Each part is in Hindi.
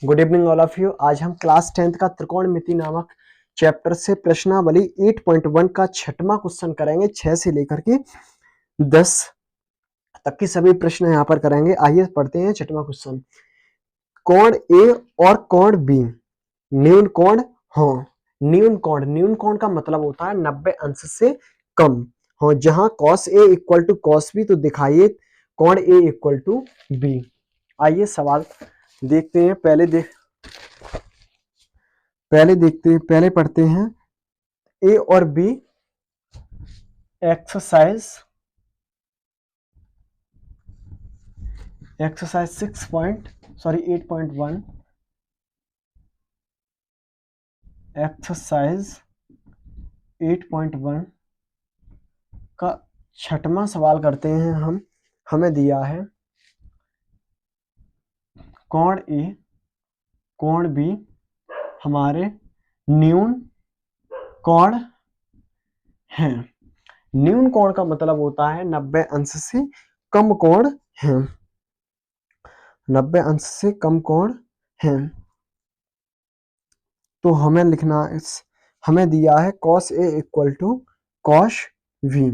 Good evening all of you. आज हम क्लास 10th का त्रिकोणमिति नामक चैप्टर से प्रश्नावली 8.1 का छठवां क्वेश्चन करेंगे। 6 से लेकर के 10 तक के सभी प्रश्न यहाँ पर करेंगे। आइए पढ़ते हैं छठवां क्वेश्चन। कोण ए और कोण बी न्यून कोण हो। न्यून कोण का मतलब होता है 90 अंश से कम हो। जहां cos A equal to cos B, तो दिखाइए कोण A इक्वल टू B। आइए सवाल देखते हैं। पहले पढ़ते हैं ए और बी एक्सरसाइज 8.1 एक्सरसाइज 8.1 का छठवां सवाल करते हैं हम। हमें दिया है कोण ए कोण बी हमारे न्यून कोण हैं। न्यून कोण का मतलब होता है 90 अंश से कम कोण है। 90 अंश से कम कोण है। तो हमें लिखना हमें दिया है cos A equal to cos V।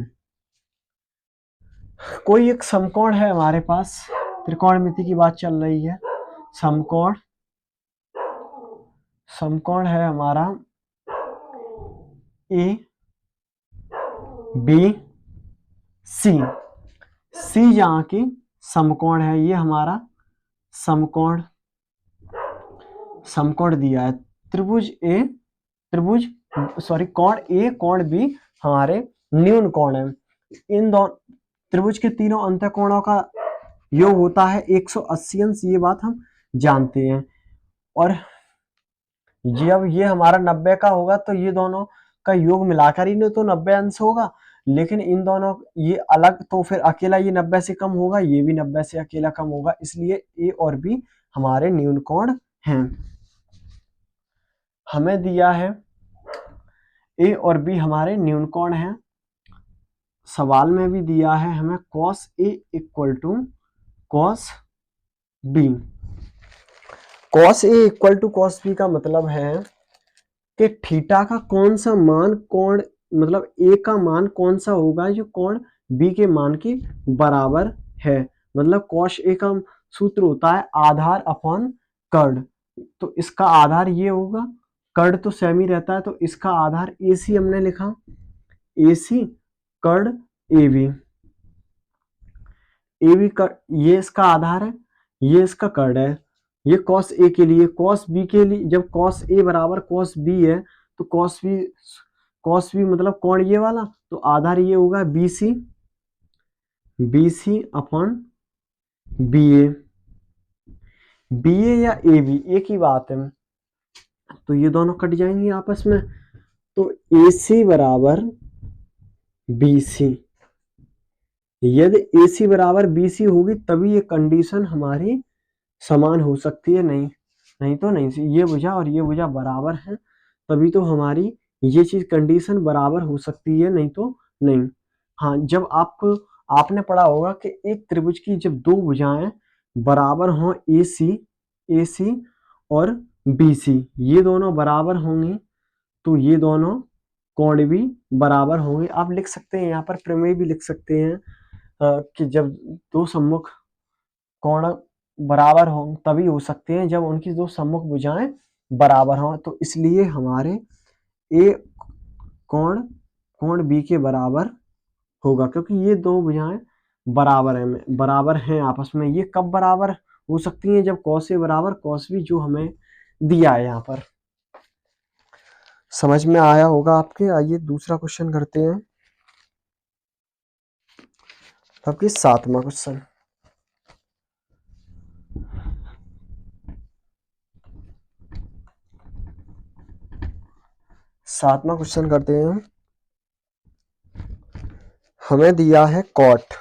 कोई एक समकोण है हमारे पास, त्रिकोणमिति की बात चल रही है। समकोण है हमारा A B C। जहां की समकोण है, ये हमारा समकोण दिया है। कोण A कोण B हमारे न्यून कोण है। इन दोनों त्रिभुज के तीनों अंतःकोणों का योग होता है 180 अंश, ये बात हम जानते हैं। और जब ये हमारा 90 का होगा तो ये दोनों का योग मिलाकर ही तो 90 अंश होगा। लेकिन इन दोनों ये अलग, तो फिर अकेला ये 90 से कम होगा, ये भी 90 से अकेला कम होगा। इसलिए ए और बी हमारे न्यून कोण हैं। हमें दिया है ए और बी हमारे न्यून कोण हैं। सवाल में भी दिया है हमें cos A equal to cos B। cos A equal to cos B का मतलब है कि थीटा का कौन सा मान कोण, मतलब A का मान कौन सा होगा जो कोण B के मान के बराबर है। मतलब cos A का सूत्र होता है आधार अपॉन कर्ण। तो इसका आधार ये होगा, कर्ण तो सेम ही रहता है, तो इसका आधार AC हमने लिखा, AC कर्ण AB का ये इसका आधार है, ये इसका कर्ण है। ये cos A के लिए, cos B के लिए जब cos A बराबर cos B है तो cos B मतलब कोण ये वाला, तो आधार ये होगा BC अपॉन BA। BA या AB एक ही बात है, तो ये दोनों कट जाएंगे आपस में। तो AC बराबर BC, यदि AC बराबर BC होगी तभी ये कंडीशन हमारी समान हो सकती है। नहीं तो नहीं। ये भुजा और ये भुजा बराबर है तभी तो हमारी ये चीज कंडीशन बराबर हो सकती है, नहीं तो नहीं। हाँ, जब आपने पढ़ा होगा कि एक त्रिभुज की जब दो भुजाएं बराबर हों, AC और BC ये दोनों बराबर होंगी, तो ये दोनों कोण भी बराबर होंगे। आप लिख सकते हैं यहाँ पर प्रमेय भी लिख सकते हैं कि जब दो सम्मुख कोण बराबर हों तभी हो सकते हैं जब उनकी दो सम्मुख भुजाएं बराबर हों। तो इसलिए हमारे ए कोण बी के बराबर होगा, क्योंकि ये दो भुजाएं बराबर हैं आपस में। ये कब बराबर हो सकती हैं? जब cos A बराबर cos B, जो हमें दिया है यहाँ पर। समझ में आया होगा आपके। आइए दूसरा क्वेश्चन करते हैं, आपकी 7वां क्वेश्चन। 7वां क्वेश्चन करते हैं। हमें दिया है cot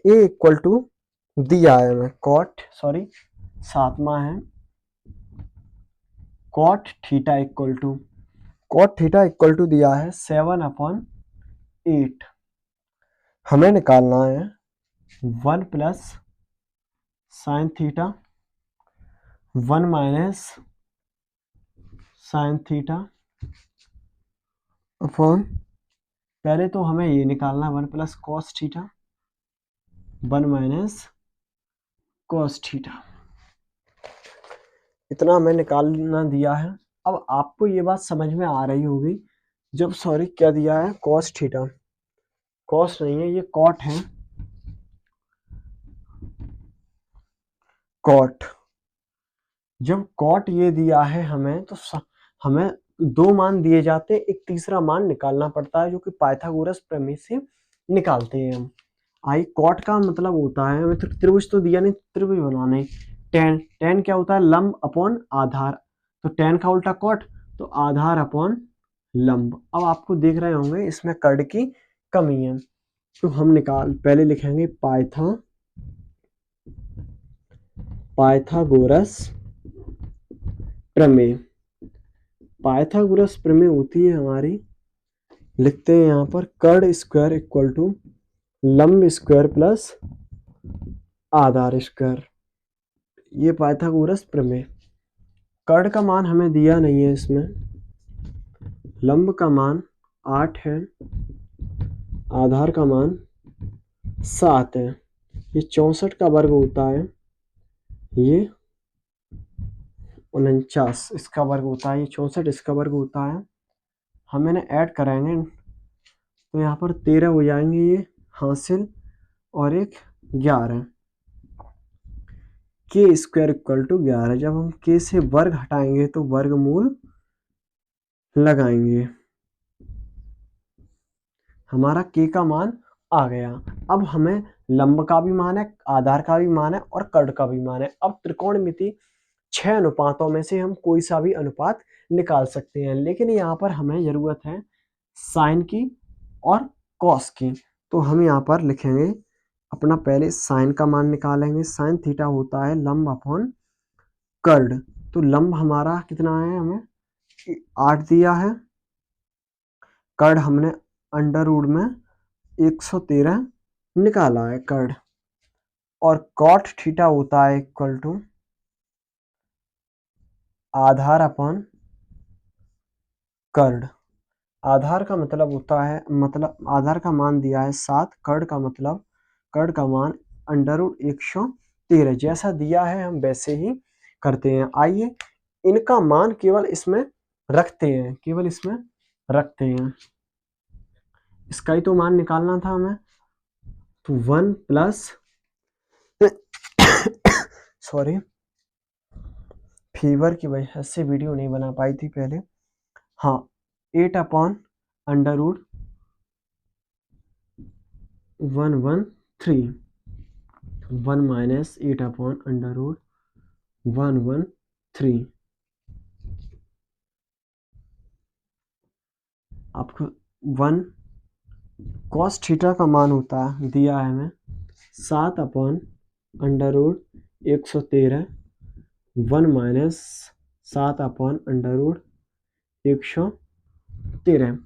A इक्वल टू दिया है हमें 7वां है cot थीटा इक्वल टू दिया है 7/8। हमें निकालना है 1 plus sine theta 1 minus sine theta upon, पहले तो हमें ये निकालना 1 plus cos theta, 1 minus cos theta, इतना हमें निकालना दिया है। अब आपको ये बात समझ में आ रही होगी, जब सॉरी क्या दिया है, कॉस थीटा, कॉस नहीं है ये कॉट है, कॉट। जब कॉट ये दिया है हमें तो हमें दो मान दिए जाते हैं, एक तीसरा मान निकालना पड़ता है जो कि पाइथागोरस प्रमेय से निकालते हैं हम। आई कॉट का मतलब होता है, हमें त्रिभुज तो दिया नहीं, त्रिभुज बनाना है। टेन, टेन क्या होता है, लंब अपॉन आधार, तो टेन का उल्टा कॉट, तो आधार अपॉन लंब। अब आपको देख रहे होंगे इसमें कर्ण की कमी है, तो हम पहले लिखेंगे पाइथागोरस प्रमेय। पाइथागोरस प्रमेय होती है हमारी, लिखते हैं यहाँ पर कर्ण स्क्वायर इक्वल टू लंब स्क्वायर प्लस आधार स्क्वायर, ये पाइथागोरस प्रमेय। कर्ण का मान हमें दिया नहीं है इसमें, लंब का मान 8 है, आधार का मान 7 है, ये 64 का वर्ग होता है, ये 49 इसका वर्ग होता है, ये 64 इसका वर्ग होता है। हम इन्हें ऐड कराएंगे तो यहाँ पर 13 हो जाएंगे ये हासिल, और एक 11, के स्क्वायर इक्वल टू 11। जब हम के से वर्ग हटाएंगे तो वर्गमूल लगाएंगे, हमारा के का मान आ गया। अब हमें लंब का भी मान है, आधार का भी मान है और कर्ण का भी मान है। अब त्रिकोणमिति 6 अनुपातों में से हम कोई सा भी अनुपात निकाल सकते हैं, लेकिन यहाँ पर हमें जरूरत है साइन की और कॉस की। तो हम यहाँ पर लिखेंगे अपना, पहले साइन का मान निकालेंगे, साइन थीटा होता है लंब अपॉन कर्ण। तो लंब हमारा कितना है, हमें 8 दिया है, कर्ण हमने अंडर रूट में 113 निकाला है कर्ण, और कॉट थीटा होता है इक्वल टू आधार अपॉन कर्ण। आधार का मतलब होता है, मतलब आधार का मान दिया है 7, कर्ण का मतलब कर्ण का मान अंडर रूट 113, जैसा दिया है हम वैसे ही करते हैं। आइए इनका मान केवल इसमें रखते हैं, केवल इसमें रखते हैं, इसका ही तो मान निकालना था हमें। तो 1 प्लस सॉरी फीवर की वजह से वीडियो नहीं बना पाई थी पहले, हाँ 8 upon under root 113, 1 minus 8 upon under root 113, आपको 1 कॉस थीटा का मान होता है, दिया है हमें 7 upon under root 113, 1 minus 7 upon under root 113।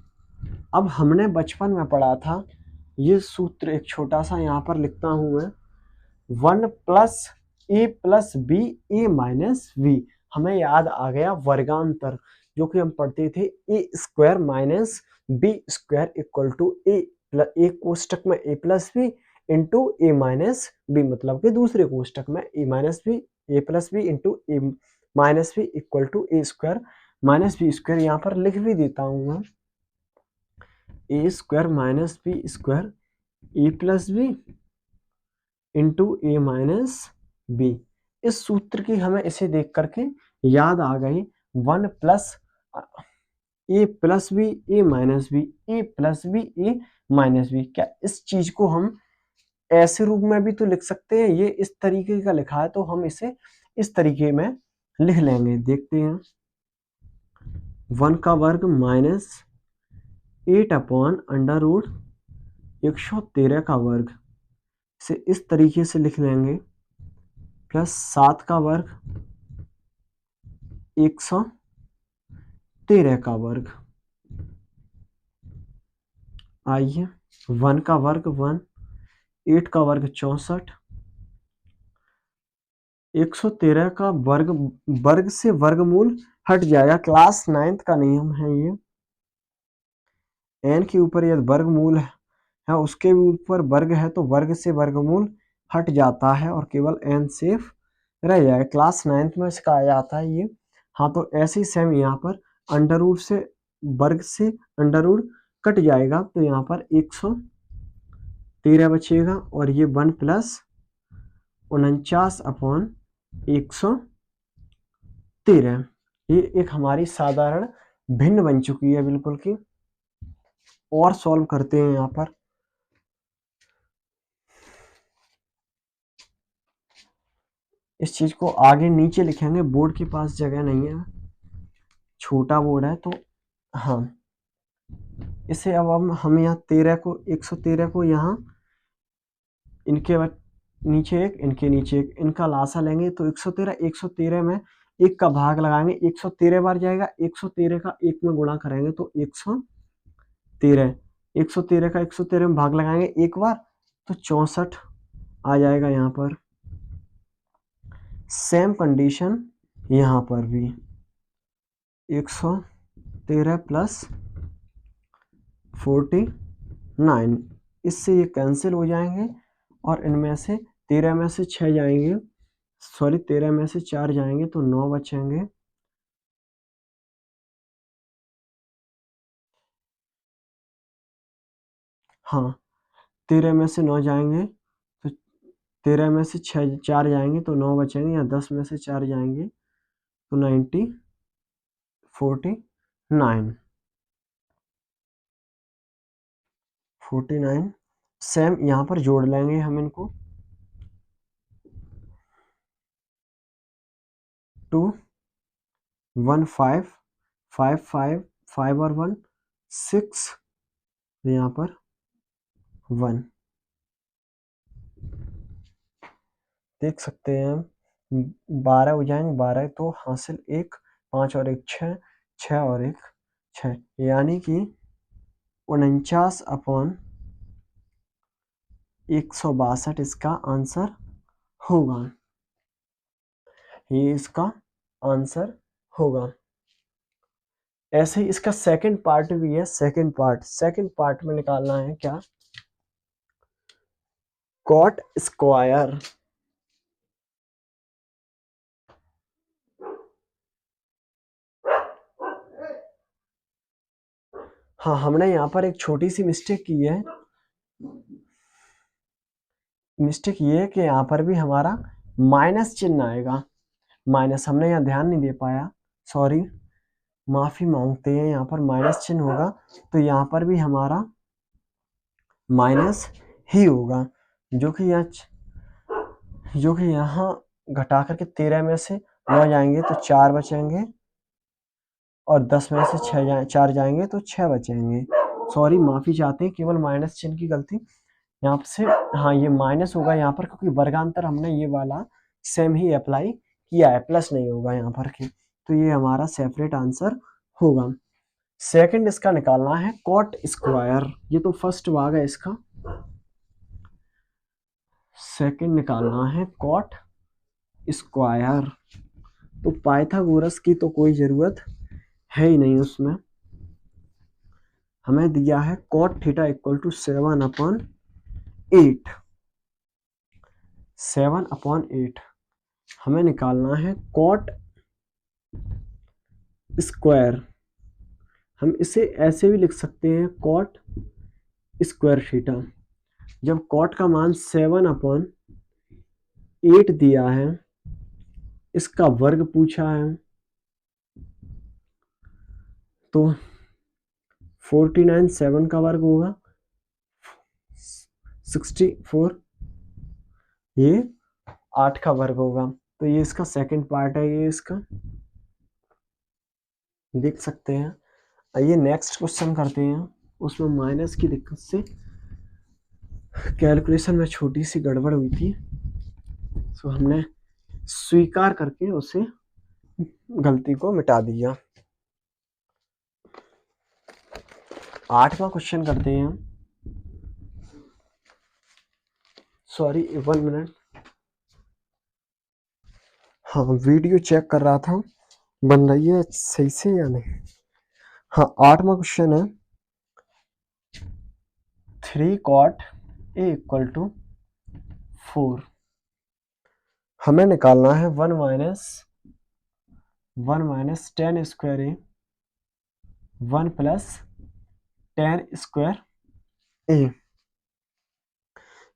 अब हमने बचपन में पढ़ा था ये सूत्र, एक छोटा सा यहाँ पर लिखता हूं मैं, 1 प्लस ए प्लस बी ए माइनस बी। हमें याद आ गया वर्गांतर, जो कि हम पढ़ते थे a square minus B square equal to a कोष्टक में a plus b into a minus b, मतलब कि दूसरे कोष्टक में a minus b a plus b into a minus b equal to a square minus B square. यहाँ पर लिख भी देता हूँ मैं, a square minus B square a plus b into a minus b. इस सूत्र की हमें इसे देख करके याद आ गई, 1 plus A plus B A minus b a plus B A minus B. क्या इस चीज को हम ऐसे रूप में भी तो लिख सकते हैं, ये इस तरीके का लिखा है तो हम इसे इस तरीके में लिख लेंगे, देखते हैं। 1 का वर्ग माइनस 8 अपॉन अंडर रूट 113 का वर्ग, इसे इस तरीके से लिख लेंगे, प्लस 7 का वर्ग 113 का वर्ग। आइए 1 का वर्ग 1, 8 का वर्ग 64, 113 का वर्ग से वर्गमूल हट जाएगा। क्लास 9th का नियम है ये। n के ऊपर यदि वर्गमूल है उसके भी ऊपर वर्ग है तो वर्ग से वर्गमूल हट जाता है और केवल n सेफ रह जाएगा। क्लास 9th में इसका आ जाता है ये। हाँ, तो ऐसे ही सेम यहाँ पर अंडर रूट से वर्ग से अंडर रूट कट जाएगा तो यहाँ पर 113 बचेगा और ये 1 प्लस 49/113। ये एक हमारी साधारण भिन्न बन चुकी है बिल्कुल की। और सॉल्व करते हैं यहाँ पर। इस चीज को आगे नीचे लिखेंगे, बोर्ड के पास जगह नहीं है, छोटा बोर्ड है तो। हाँ, इसे अब हम यहाँ 113 को यहाँ इनके नीचे एक, इनके नीचे एक, इनका लासा लेंगे तो 113 में एक का भाग लगाएंगे, 113 बार जाएगा, 113 का एक में गुणा करेंगे तो 113 का 113 में भाग लगाएंगे एक बार तो 64 आ जाएगा। यहाँ पर सेम कंडीशन यहाँ पर भी 113 प्लस 49, इससे ये कैंसिल हो जाएंगे और इनमें से 13 में से 6 जाएंगे, सॉरी 13 में से 4 जाएंगे तो 9 बचेंगे। हाँ, 13 में से 9 जाएंगे तो 13 में से 4 जाएंगे तो 9 बचेंगे, या 10 में से 4 जाएंगे तो 49 सेम यहाँ पर जोड़ लेंगे हम इनको। 2 1 5 5 5 5 और 1 6, यहाँ पर 1 देख सकते हैं हम। 12 हो जाएंगे, 12 तो हासिल 1, 5 और 1 6, 6 और 1 6, यानी कि 49/162 इसका आंसर होगा। ये इसका आंसर होगा। ऐसे ही इसका सेकंड पार्ट भी है। सेकंड पार्ट में निकालना है क्या, कॉट स्क्वायर। हाँ, हमने यहाँ पर एक छोटी सी मिस्टेक की है। मिस्टेक ये है कि यहाँ पर भी हमारा माइनस चिन्ह आएगा। माइनस हमने यहाँ ध्यान नहीं दे पाया, सॉरी, माफी मांगते हैं। यहाँ पर माइनस चिन्ह होगा तो यहाँ पर भी हमारा माइनस ही होगा, जो कि यहाँ घटा करके 13 में से 9 जाएंगे तो 4 बचेंगे और 10 में से 4 जाएंगे तो 6 बचेंगे। सॉरी, माफी चाहते हैं, केवल माइनस चिन्ह की गलती यहाँ से। हाँ, ये माइनस होगा यहाँ पर क्योंकि वर्गांतर हमने ये वाला सेम ही अप्लाई किया है, प्लस नहीं होगा यहाँ पर की, तो ये हमारा सेपरेट आंसर होगा। सेकंड इसका निकालना है कॉट स्क्वायर। ये तो फर्स्ट भाग है इसका। सेकंड निकालना है कॉट स्क्वायर। तो पाइथागोरस की तो कोई जरूरत है ही नहीं उसमें। हमें दिया है कॉट थीटा इक्वल टू 7/8। 7/8 हमें निकालना है कॉट स्क्वायर। हम इसे ऐसे भी लिख सकते हैं कॉट स्क्वायर थीटा। जब कॉट का मान 7/8 दिया है, इसका वर्ग पूछा है, तो 49 7 का वर्ग होगा 64, ये 8 का वर्ग होगा। तो ये इसका सेकंड पार्ट है, ये इसका देख सकते हैं। आइए नेक्स्ट क्वेश्चन करते हैं। उसमें माइनस की दिक्कत से कैलकुलेशन में छोटी सी गड़बड़ हुई थी, तो हमने स्वीकार करके उसे गलती को मिटा दिया। 8वां क्वेश्चन करते हैं। Sorry, 1 minute. हाँ वीडियो चेक कर रहा था, बन रही है सही से या नहीं। हाँ 8वां क्वेश्चन है 3 cot a इक्वल टू 4। हमें निकालना है 1 minus 10 square a 1 plus 10 square a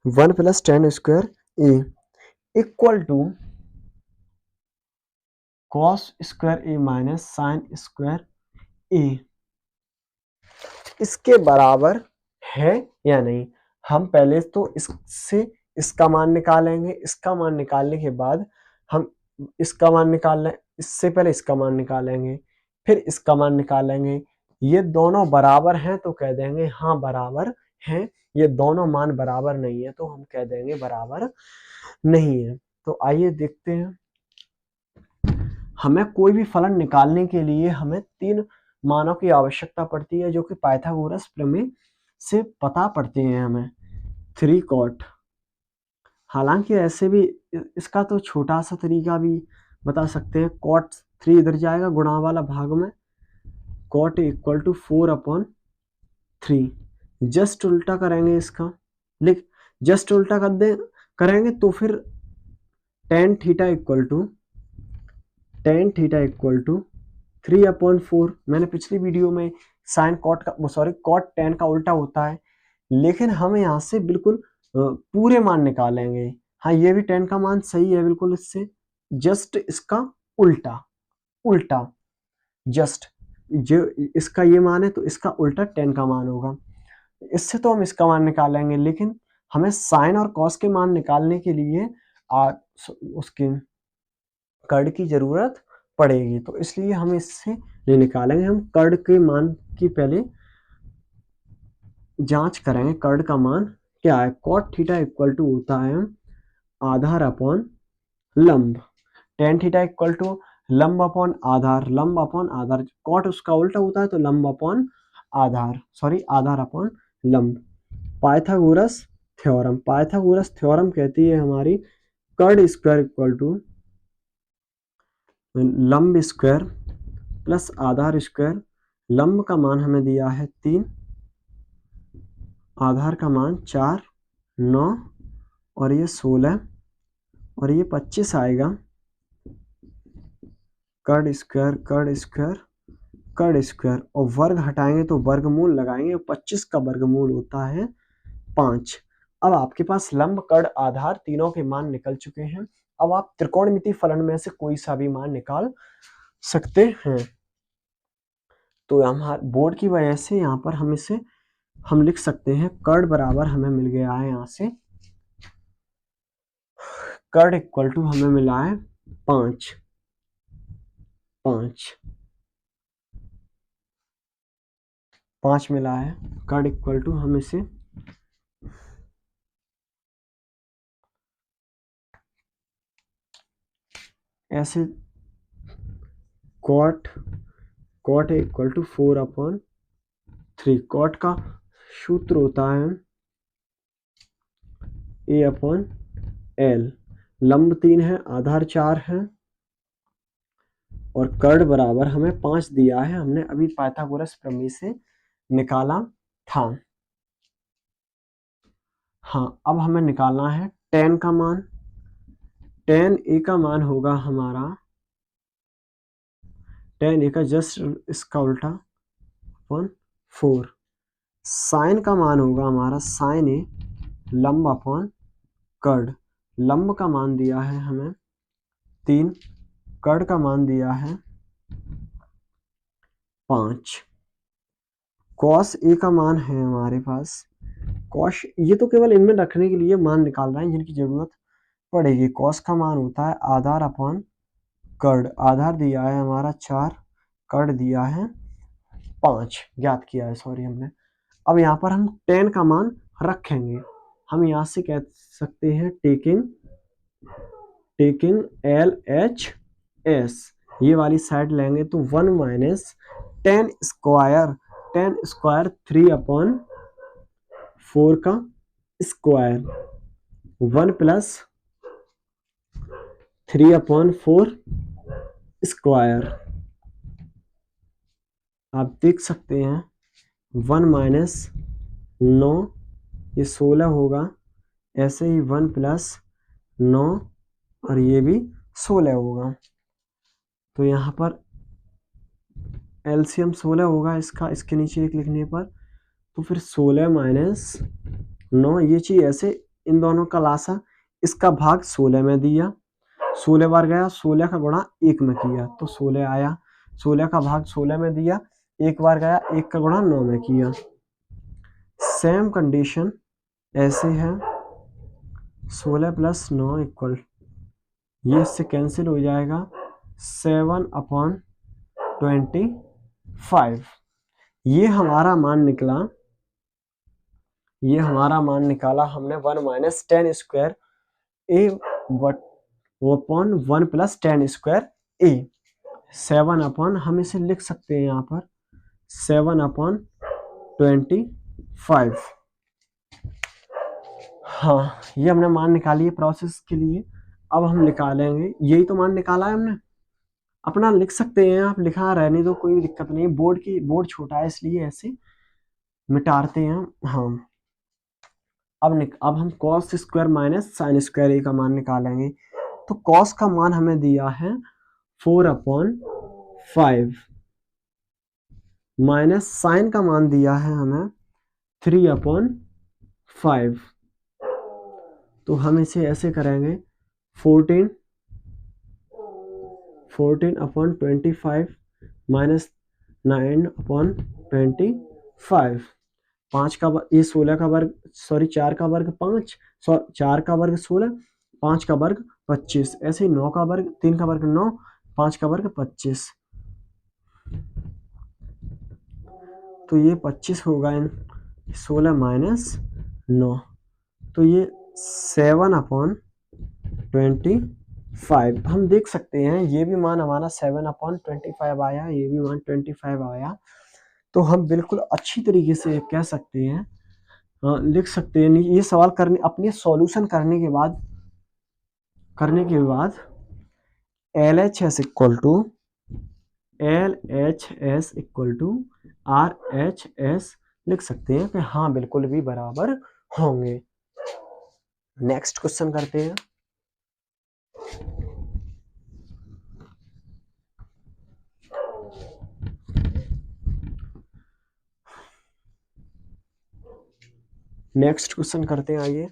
1 plus 10 square a equal to cos square a minus sine square a इसके बराबर है या नहीं। हम पहले तो इससे इसका मान निकालेंगे, इसका मान निकालने के बाद हम इसका मान निकाल लें, इससे पहले इसका मान निकालेंगे, फिर इसका मान निकालेंगे। ये दोनों बराबर हैं तो कह देंगे हाँ बराबर हैं, ये दोनों मान बराबर नहीं है तो हम कह देंगे बराबर नहीं है। तो आइए देखते हैं। हमें कोई भी फलन निकालने के लिए हमें 3 मानों की आवश्यकता पड़ती है जो कि पाइथागोरस प्रमेय से पता पड़ते हैं हमें। 3 cot, हालांकि ऐसे भी इसका तो छोटा सा तरीका भी बता सकते हैं। cot 3 इधर जाएगा गुणा वाला भाग में, cot इक्वल टू 4/3। जस्ट उल्टा करेंगे इसका, लिख जस्ट उल्टा कर दे करेंगे तो फिर tan थीटा इक्वल टू 3/4। मैंने पिछली वीडियो में साइन कॉट का सॉरी कॉट tan का उल्टा होता है, लेकिन हम यहाँ से बिल्कुल पूरे मान निकालेंगे। हाँ ये भी tan का मान सही है बिल्कुल, इससे जस्ट इसका उल्टा जस्ट जो इसका ये मान है तो इसका उल्टा tan का मान होगा। इससे तो हम इसका मान निकालेंगे, लेकिन हमें साइन और कॉस के मान निकालने के लिए उसके कर्ड की जरूरत पड़ेगी, तो इसलिए हम इससे नहीं निकालेंगे। हम कर्ड के मान की पहले जांच करेंगे, कर्ड का मान क्या है। कॉट थीटा इक्वल टू होता है आधार अपॉन लंब, टेन थीटा इक्वल टू लंब अपॉन आधार, कॉट उसका उल्टा होता है तो लंब अपॉन आधार अपॉन लंब। पाइथागोरस थ्योरम कहती है हमारी कर्ड स्क्वायर इक्वल टू लंब स्क्वायर प्लस आधार स्क्वायर। लंब का मान हमें दिया है 3, आधार का मान 4, 9 और ये 16 और ये 25 आएगा। कर्ड स्क्वायर और वर्ग हटाएंगे तो वर्गमूल लगाएंगे, 25 का वर्गमूल होता है 5। अब आपके पास लंब कर्ड आधार तीनों के मान निकल चुके हैं। अब आप त्रिकोणमितीय फलन में से कोई सा भी मान निकाल सकते हैं। तो हमारे बोर्ड की वजह से यहाँ पर हम लिख सकते हैं कर्ड बराबर हमें मिल गया है, यहाँ से कर्ड इक्वल टू हमें मिला है 5 मिला है। कर्ड इक्वल टू हम इसे ऐसे कॉट इक्वल टू 4/3। कॉट का सूत्र होता है A/L। लंब 3 है, आधार 4 है और कर्ड बराबर हमें 5 दिया है, हमने अभी पाइथागोरस प्रमेय से निकाला था। हाँ अब हमें निकालना है tan का मान। tan A का मान होगा हमारा tan A का जस्ट इसका उल्टा 4। साइन का मान होगा हमारा साइन A लंब अपॉन कर्ड। लंब का मान दिया है हमें 3, कर्ड का मान दिया है 5। कॉस ए का मान है हमारे पास कॉस, ये तो केवल इनमें रखने के लिए मान निकाल रहे हैं जिनकी जरूरत पड़ेगी। कॉस का मान होता है आधार अपॉन कर्ड। आधार दिया है हमारा 4, कर्ड दिया है 5 ज्ञात किया है हमने। अब यहाँ पर हम tan का मान रखेंगे। हम यहाँ से कह सकते हैं टेकिंग LHS, ये वाली साइड लेंगे तो 1 माइनस tan स्क्वायर 3/4 का स्क्वायर 1 प्लस 3/4 स्क्वायर। आप देख सकते हैं 1 माइनस 9 ये 16 होगा, ऐसे ही 1 प्लस 9 और ये भी 16 होगा। तो यहाँ पर एलसीएम 16 होगा इसका, इसके नीचे एक लिखने पर। तो फिर 16 माइनस 9 ये चीज ऐसे इन दोनों का लासा, इसका भाग 16 में दिया, 16 बार गया, 16 का गुणा 1 में किया तो 16 आया, 16 का भाग 16 में दिया, एक बार गया, 1 का गुणा 9 में किया। सेम कंडीशन ऐसे है, 16 प्लस 9 इक्वल, ये इससे कैंसिल हो जाएगा, 7/25। ये हमारा मान निकला, ये हमारा मान निकाला हमने 1 माइनस 10 स्क्वायर ए अपॉन 1 प्लस 10 स्क्वायर ए। 7 अपॉन, हम इसे लिख सकते हैं यहाँ पर 7/25। हाँ, ये हमने मान निकाली है प्रोसेस के लिए। अब हम निकालेंगे, यही तो मान निकाला है हमने, अपना लिख सकते हैं आप, लिखा रहने दो, कोई दिक्कत नहीं। बोर्ड छोटा है इसलिए ऐसे मिटाते हैं। हाँ, अब हम cos square minus sine square a का मान निकालेंगे। तो कॉस का मान हमें दिया है 4/5 माइनस साइन का मान दिया है हमें 3/5। तो हम इसे ऐसे करेंगे 14/25 माइनस 9/25। 5 का ये 16 का वर्ग, सॉरी 4 का वर्ग 5, 4 का वर्ग 16, 5 का वर्ग 25, ऐसे ही 9 का वर्ग, 3 का वर्ग 9, 5 का वर्ग 25। तो ये 25 होगा, 16 माइनस 9, तो ये 7/25। हम देख सकते हैं ये भी मान हमारा 7/25 आया, ये भी मान 25 आया। तो हम बिल्कुल अच्छी तरीके से कह सकते हैं, लिख सकते हैं। ये सवाल करने, अपने सॉल्यूशन करने के बाद LHS इक्वल टू RHS लिख सकते हैं कि हाँ बिल्कुल भी बराबर होंगे। नेक्स्ट क्वेश्चन करते हैं। नेक्स्ट क्वेश्चन करते हैं, आइए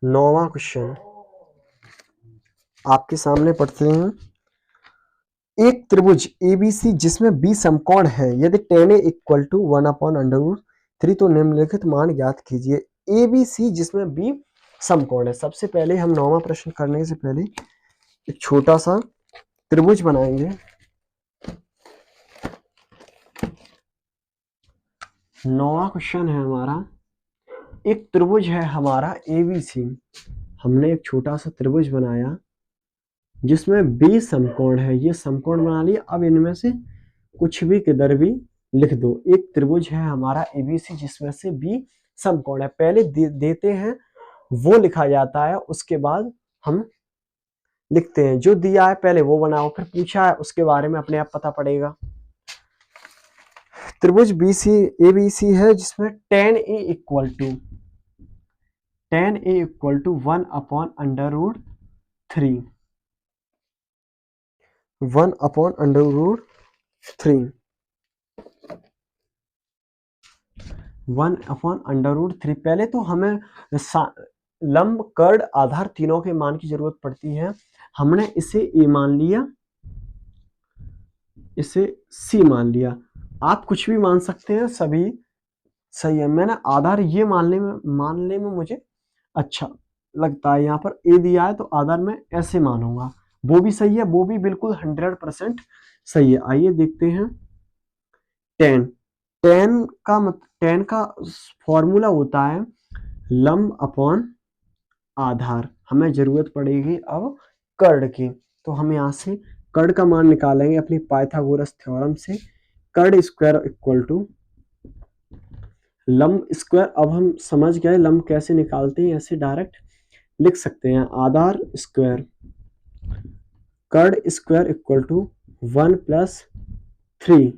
9वां क्वेश्चन आपके सामने पढ़ते हैं। एक त्रिभुज ABC जिसमें B समकोण है, यदि tan A इक्वल टू 1/√3 तो निम्नलिखित मान ज्ञात कीजिए। ABC जिसमें B समकोण है। सबसे पहले हम 9वां प्रश्न करने से पहले एक छोटा सा त्रिभुज बनाएंगे। 9वां क्वेश्चन है हमारा, एक त्रिभुज है हमारा ABC, हमने एक छोटा सा त्रिभुज बनाया जिसमें B समकोण है, ये समकोण बना लिया। अब इनमें से कुछ भी किधर भी लिख दो। एक त्रिभुज है हमारा ABC जिसमें से B समकोण है, पहले देते हैं वो लिखा जाता है, उसके बाद हम लिखते हैं। जो दिया है पहले वो बनाओ, फिर पूछा है उसके बारे में अपने आप पता पड़ेगा। त्रिभुज ABC है जिसमें tan A इक्वल टू 1/√3 1/√3। पहले तो हमें लंब, कर्ण, आधार तीनों के मान की जरूरत पड़ती है। हमने इसे ए मान लिया, इसे सी मान लिया। आप कुछ भी मान सकते हैं, सभी सही है। मैंने आधार ये मानने में मुझे अच्छा लगता है। यहाँ पर ए दिया है तो आधार में ऐसे मानूंगा, वो भी सही है, वो भी बिल्कुल 100% सही है। आइए देखते हैं। टेन का फॉर्मूला होता है लंब अपॉन आधार। हमें जरूरत पड़ेगी अब कर्ण की, तो हम यहाँ से कर्ण का मान निकालेंगे अपनी पाइथागोरस थ्योरम से। कर्ण स्क्वायर इक्वल टू लंब स्क्वायर। अब हम समझ गए लंब कैसे निकालते हैं, ऐसे डायरेक्ट लिख सकते हैं। आधार स्क्वायर कर्ड स्क्वायर इक्वल टू 1+3,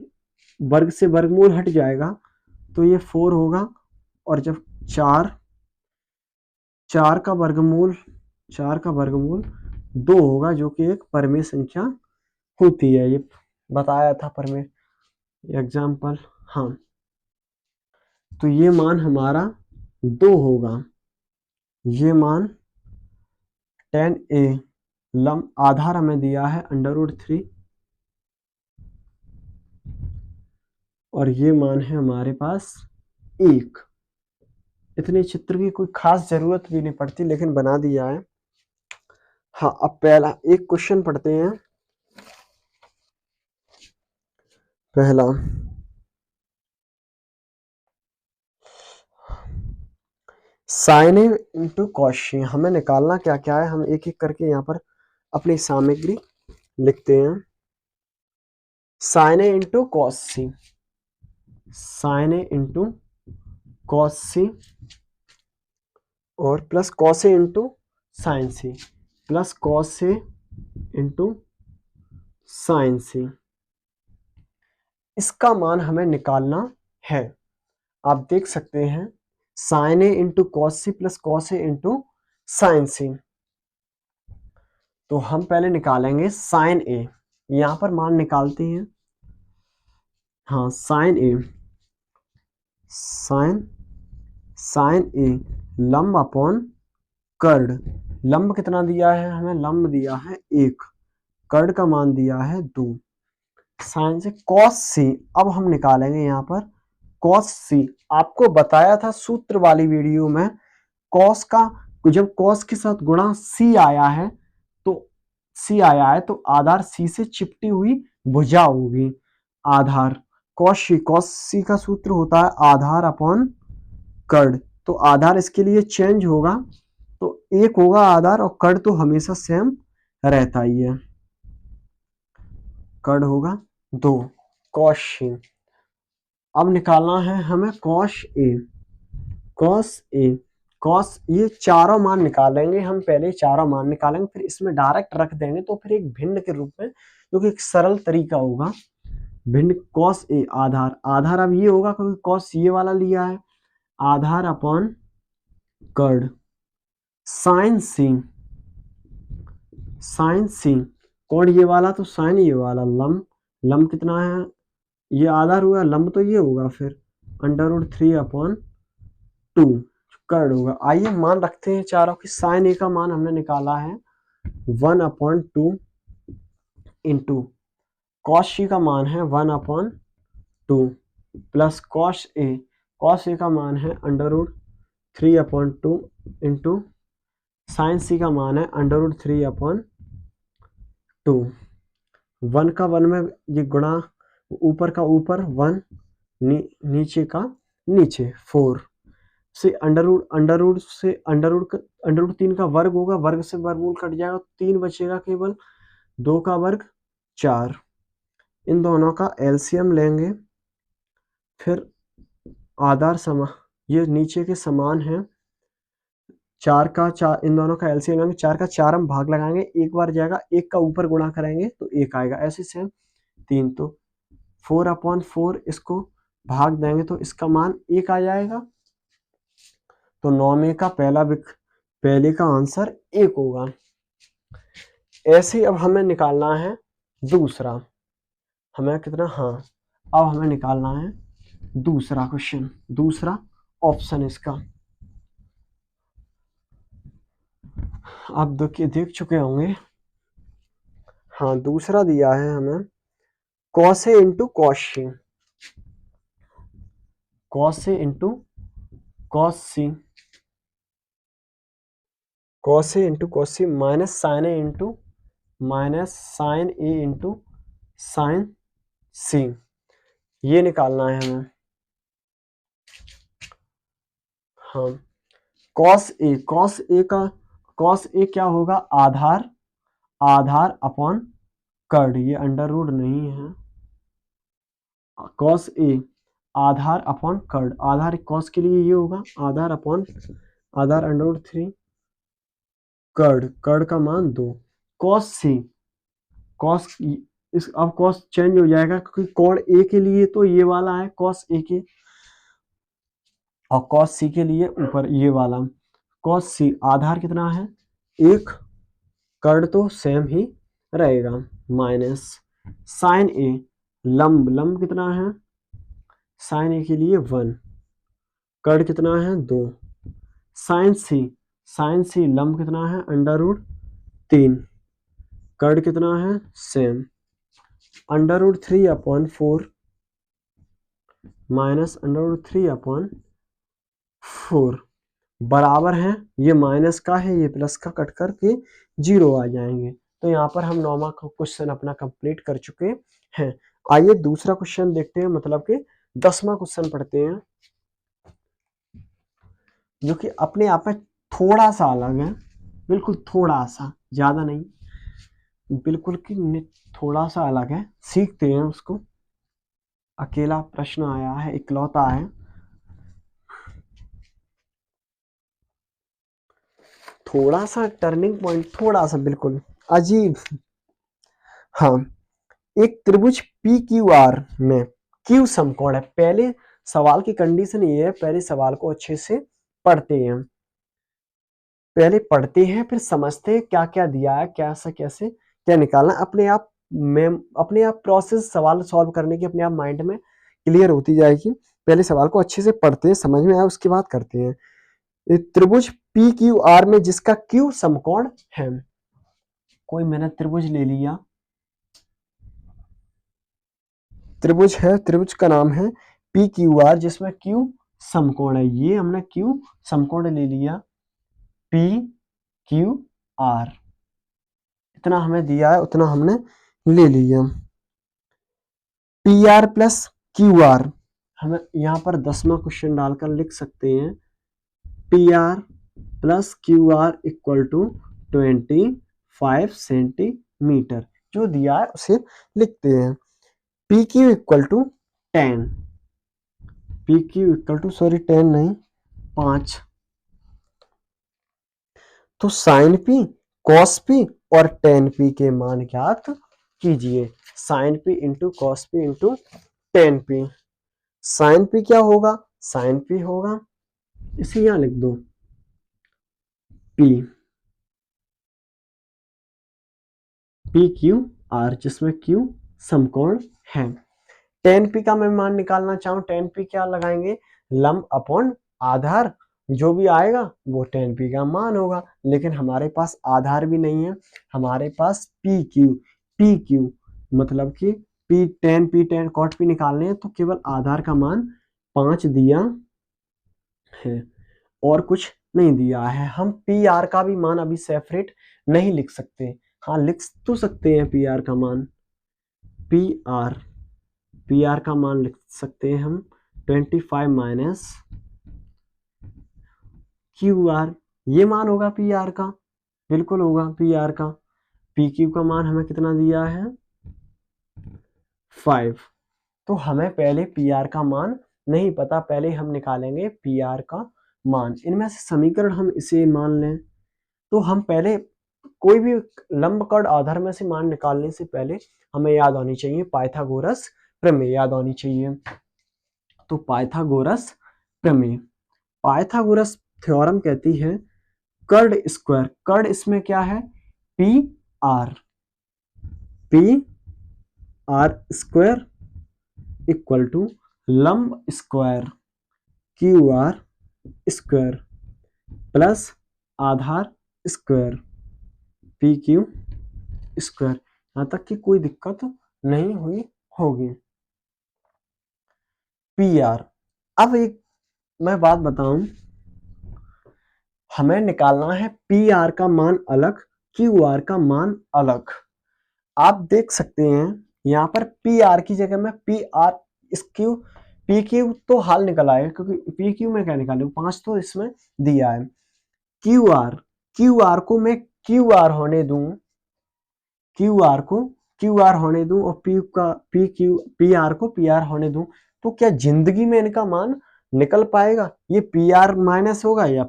वर्ग से वर्गमूल हट जाएगा तो ये 4 होगा, और जब 4 का वर्गमूल 2 होगा, जो कि एक परमेय संख्या होती है, ये बताया था परमेय एग्जाम्पल। हाँ, तो ये मान हमारा 2 होगा। ये मान 10a, आधार हमें दिया है √3, और ये मान है हमारे पास 1। इतने चित्र की कोई खास जरूरत भी नहीं पड़ती, लेकिन बना दिया है। हाँ, अब पहला एक क्वेश्चन पढ़ते हैं। पहला, साइन इंटू कॉशी, हमें निकालना क्या क्या है, हम एक एक करके यहाँ पर अपनी सामग्री लिखते हैं। Sine into cos C, sine into cos C, और plus cos A into sine C, plus cos A into sine C. इसका मान हमें निकालना है। आप देख सकते हैं, sine A into cos C plus cos A into sine C. तो हम पहले निकालेंगे साइन ए, यहां पर मान निकालते हैं। हाँ, साइन ए, साइन ए लंब अपॉन कर्ड। लंब कितना दिया है हमें, लंब दिया है 1, कर्ड का मान दिया है 2। साइन से कॉस सी, अब हम निकालेंगे यहाँ पर कॉस सी। आपको बताया था सूत्र वाली वीडियो में, कॉस का जब कॉस के साथ गुणा सी आया है तो आधार सी से चिपटी हुई भुजा होगी। आधार कॉस सी का सूत्र होता है आधार अपॉन कर्ड, तो आधार इसके लिए चेंज होगा, तो 1 होगा आधार, और कर्ड तो हमेशा सेम रहता ही है, कर्ड होगा 2। कॉस सी, अब निकालना है हमें कॉस ए, ये चारों मान निकालेंगे हम, पहले चारों मान निकालेंगे, फिर इसमें डायरेक्ट रख देंगे, तो फिर एक भिन्न के रूप में, जो कि एक सरल तरीका होगा। भिन्न कॉस ए आधार अब ये होगा क्योंकि कॉस ये वाला लिया है, आधार अपॉन कर्ड। साइन सी कौन ये वाला, तो साइन ये वाला, लंब कितना है, ये आधार हुआ, लंब तो ये होगा फिर √3/2 कर्ड होगा। आइए मान रखते हैं चारों की। साइन ए का मान हमने निकाला है 1/2 इंटू कॉस सी का मान है 1/2 प्लस कॉस ए का मान है √3/2 इंटू साइन सी का मान है √3/2। 1 का 1 में ये गुणा, ऊपर का ऊपर 1, नीचे का नीचे 4 से √3 का वर्ग होगा, वर्ग से वर्गमूल कट जाएगा, 3 बचेगा केवल, 2 का वर्ग 4। इन दोनों का एलसीएम लेंगे, फिर आधार समान, ये नीचे के समान है, 4 का 4, इन दोनों का एलसीएम लेंगे, 4 का 4 हम भाग लगाएंगे, एक बार जाएगा, 1 का ऊपर गुणा करेंगे तो 1 आएगा, ऐसे सेम 3, तो 4/4 इसको भाग देंगे तो इसका मान 1 आ जाएगा, तो 9 में का पहले का आंसर 1 होगा। ऐसे अब हमें निकालना है दूसरा, हमें कितना, हाँ अब हमें निकालना है दूसरा क्वेश्चन, दूसरा ऑप्शन इसका। आप देख चुके होंगे। हाँ, दूसरा दिया है हमें cos A into cos C, cos A into cos C, cos A into cos C minus sign A into sine सी, ये निकालना है हमें। हाँ, कॉस ए क्या होगा, आधार अपॉन कर्ड, ये √ नहीं है, cos A Aadhaar upon curd, Aadhaar cos के लिए ये होगा आधार √3 कर्ड का मान 2। कॉस सी कॉस इस अब कॉस चेंज हो जाएगा क्योंकि कोण ए के लिए तो ये वाला है कॉस ए के, और कॉस सी के लिए ऊपर ये वाला कॉस सी। आधार कितना है 1, कर्ण तो सेम ही रहेगा, माइनस साइन ए, लंब कितना है साइन ए के लिए 1, कर्ण कितना है 2, साइन सी लंब कितना है √3, कर्ण कितना है सेम, √3/4 माइनस √3/4 बराबर है, ये माइनस का है ये प्लस का, कट करके 0 आ जाएंगे। तो यहाँ पर हम 9वां क्वेश्चन अपना कंप्लीट कर चुके हैं। आइए दूसरा क्वेश्चन देखते हैं, मतलब कि 10वां क्वेश्चन पढ़ते हैं, जो कि अपने आप में थोड़ा सा अलग है, बिल्कुल थोड़ा सा, ज्यादा नहीं, बिल्कुल कि थोड़ा सा अलग है, सीखते हैं उसको। अकेला प्रश्न आया है, इकलौता है, थोड़ा सा टर्निंग पॉइंट, थोड़ा सा बिल्कुल अजीब। हाँ, एक त्रिभुज PQR में Q समकोण है। पहले सवाल की कंडीशन ये है, पहले सवाल को अच्छे से पढ़ते हैं, पहले पढ़ते हैं फिर समझते हैं क्या क्या दिया है, कैसे कैसे क्या निकालना, अपने आप प्रोसेस सवाल सॉल्व करने की अपने आप माइंड में क्लियर होती जाएगी। पहले सवाल को अच्छे से पढ़ते हैं, समझ में आया उसके बाद करते हैं। त्रिभुज PQR में जिसका Q समकोण है, कोई मैंने त्रिभुज ले लिया, त्रिभुज है, त्रिभुज का नाम है PQR जिसमें Q समकोण है, ये हमने Q समकोण ले लिया PQR, इतना हमें दिया है उतना हमने ले लिया। PR प्लस QR हमें यहाँ पर 10वां क्वेश्चन डालकर लिख सकते हैं, PR plus QR equal to 25 centimetre, जो दिया है उसे लिखते हैं। PQ equal to 10, PQ equal to 10 नहीं 5, तो साइन P, कॉस P और टेन P के मान ज्ञात कीजिए। Sine P into cos P into tan P, sine P क्या होगा, साइन P होगा, इसे यहां लिख दो P, PQR जिसमें Q समकोण है। टेन P का मैं मान निकालना चाहूं, टेन P क्या लगाएंगे, लंब अपॉन आधार, जो भी आएगा वो टेन P का मान होगा, लेकिन हमारे पास आधार भी नहीं है, हमारे पास PQ मतलब कि टेन P कॉट P निकालने हैं, तो केवल आधार का मान 5 दिया है और कुछ नहीं दिया है। हम PR का भी मान अभी सेपरेट नहीं लिख सकते, हाँ लिख तो सकते हैं PR का मान, PR का मान लिख सकते हैं हम 25 माइनस QR, ये मान होगा PR का, बिल्कुल होगा PR का। PQ का मान हमें कितना दिया है 5, तो हमें पहले PR का मान नहीं पता, पहले हम निकालेंगे PR का मान। इनमें से समीकरण हम इसे मान लें, तो हम पहले कोई भी लंब कर्ण आधार में से मान निकालने से पहले हमें याद होनी चाहिए पाइथागोरस प्रमेय, याद होनी चाहिए। तो पाइथागोरस प्रमेय, पाइथागोरस थ्योरम कहती है कर्ण स्क्वायर, कर्ण इसमें क्या है PR स्क्वायर इक्वल टू लंब स्क्वायर QR स्क्वायर प्लस आधार स्क्वायर PQ स्क्वायर, यहां तक कि कोई दिक्कत नहीं हुई होगी। PR, अब एक मैं बात बताऊं, हमें निकालना है PR का मान अलग, QR का मान अलग। आप देख सकते हैं यहाँ पर PR की जगह में PR क्यू PQ तो हाल निकल आएगा, क्योंकि PQ में क्या निकालू 5 तो इसमें दिया है। QR को मैं QR होने दूं, QR को QR होने दूं और PR को PR होने दूं, तो क्या जिंदगी में इनका मान निकल पाएगा, ये PR माइनस होगा या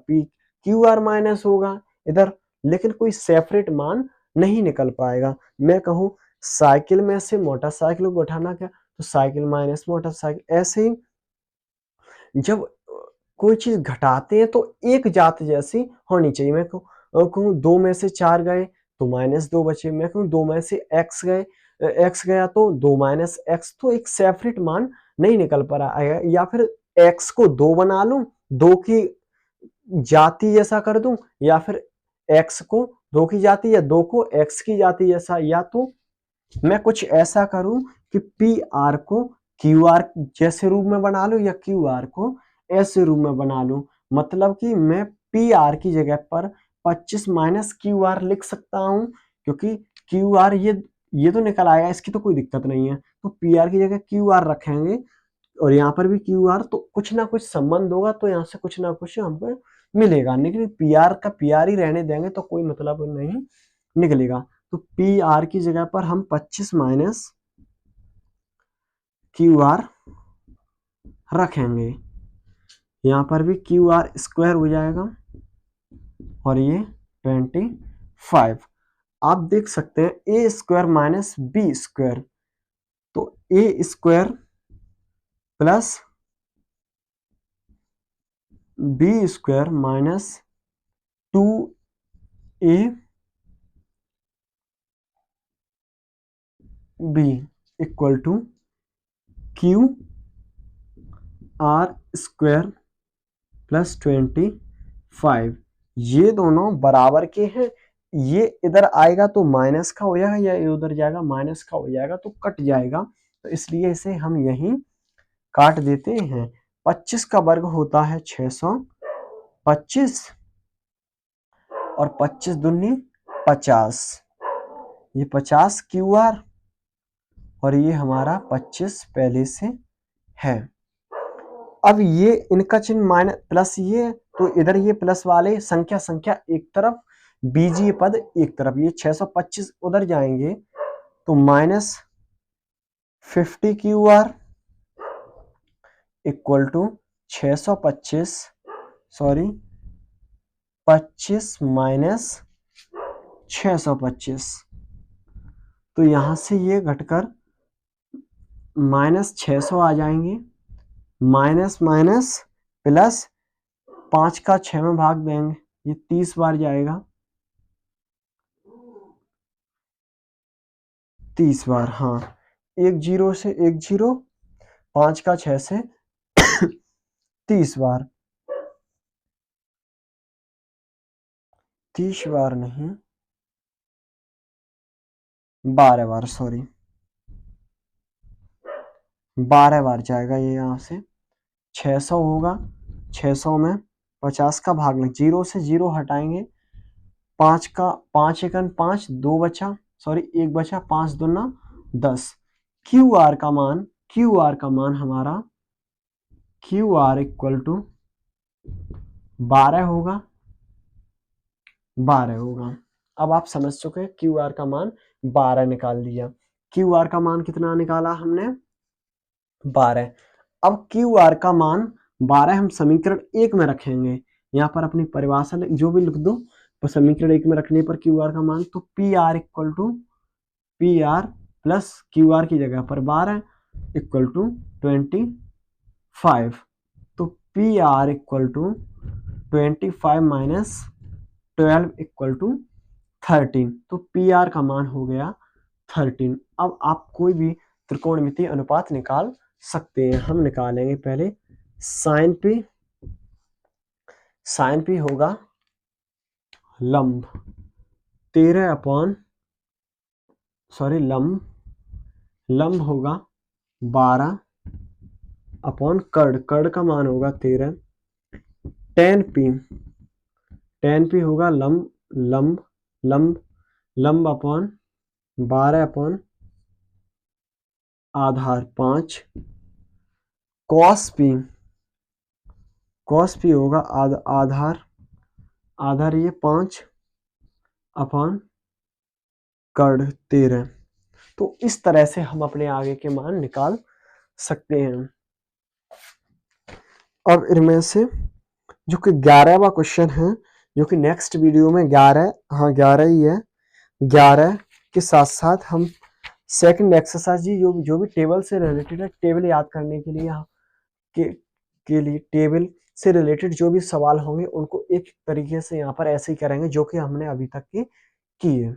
QR माइनस होगा इधर, लेकिन कोई सेपरेट मान नहीं निकल पाएगा। मैं कहूं साइकिल में से मोटरसाइकिल को उठाना क्या, तो साइकिल माइनस मोटरसाइकिल। ऐसे ही जब कोई चीज घटाते हैं तो एक जात जैसी होनी चाहिए। मैं कहूँ 2 में से 4 गए तो -2 बचे, मैं कहूँ 2 में से x गए, x गया तो 2 माइनस x, तो एक सेपरेट मान नहीं निकल पा रहा है। या फिर x को 2 बना लूं, 2 की जाति जैसा कर दूं, या फिर x को 2 की जाति या 2 को x की जाति जैसा, या तो मैं कुछ ऐसा करूं कि पी आर को क्यू आर जैसे रूप में बना लूं या क्यू आर को ऐसे रूप में बना लूं। मतलब कि मैं पी आर की जगह पर 25 माइनस क्यू आर लिख सकता हूं, क्योंकि क्यू आर ये तो निकल आएगा, इसकी तो कोई दिक्कत नहीं है। तो पी आर की जगह क्यू आर रखेंगे और यहाँ पर भी क्यू आर, तो कुछ ना कुछ संबंध होगा, तो यहाँ से कुछ ना कुछ हमको मिलेगा। लेकिन पी आर का पी आर ही रहने देंगे तो कोई मतलब नहीं निकलेगा। तो पी आर की जगह पर हम 25 माइनस क्यू आर रखेंगे। यहाँ पर भी क्यू आर स्क्वायर हो जाएगा और ये 25। आप देख सकते हैं A square minus B square, तो A square plus B square minus 2a B equal to Q R square plus 25। ये दोनों बराबर के हैं, ये इधर आएगा तो माइनस का हो जाएगा, या ये उधर जाएगा माइनस का हो जाएगा, तो कट जाएगा। तो इसलिए इसे हम यहीं काट देते हैं। 25 का वर्ग होता है 625 और 25 दूनी 50, ये 50 क्यू आर और ये हमारा 25 पहले से है। अब ये इनका चिन्ह माइनस प्लस, ये तो इधर ये प्लस वाले संख्या एक तरफ, बीजीय पद एक तरफ, ये 625 उधर जाएंगे तो -50 Q R equal to 625 25 minus 625। तो यहां से ये घटकर -600 आ जाएंगे, माइनस माइनस प्लस 5 का 6 में भाग देंगे, ये 30 बार जाएगा, 30 बार, हाँ, एक जीरो से एक जीरो, 5 का 6 से 30 बार, 30 बार नहीं 12 बार, सॉरी 12 बार जाएगा ये। यहाँ से 600 होगा, 600 में 50 का भाग लग, जीरो से जीरो हटाएंगे, 5 का 5 एकन 5, 2 बचा, सॉरी 1 बचा, 5 दूना 10। क्यू आर का मान हमारा क्यू आर इक्वल टू 12 होगा, 12 होगा। अब आप समझ चुके हैं क्यू आर का मान 12 निकाल लिया। क्यू आर का मान कितना निकाला हमने, 12। अब क्यू आर का मान 12 हम समीकरण 1 में रखेंगे, यहाँ पर अपनी परिभाषा जो भी लिख दो, तो समीकरण 1 में रखने पर क्यू आर का मान, तो P R equal to P R plus Q R की जगह पर 12 इक्वल टू 25। तो P R equal to 25 minus 12 equal to 13। तो पी आर का मान हो गया 13। अब आप कोई भी त्रिकोणमितीय अनुपात निकाल सकते हैं। हम निकालेंगे पहले साइन पी होगा लंब 13 अपॉन, सॉरी लंब होगा 12 अपॉन कर्ण का मान होगा 13। टेन पी होगा लंब अपॉन 12 अपॉन आधार 5। कॉस पी होगा आधार ये 5 अपॉन कर्ण 13। तो इस तरह से हम अपने आगे के मान निकाल सकते हैं। अब इनमें से जो कि 11वां क्वेश्चन है, जो कि नेक्स्ट वीडियो में 11 ही है, 11 के साथ साथ हम सेकंड एक्सरसाइज जी, जो भी टेबल से रिलेटेड है, टेबल याद करने के लिए यहाँ के के लिए टेबल से रिलेटेड जो भी सवाल होंगे उनको एक तरीके से यहाँ पर ऐसे ही करेंगे जो कि हमने अभी तक के किए।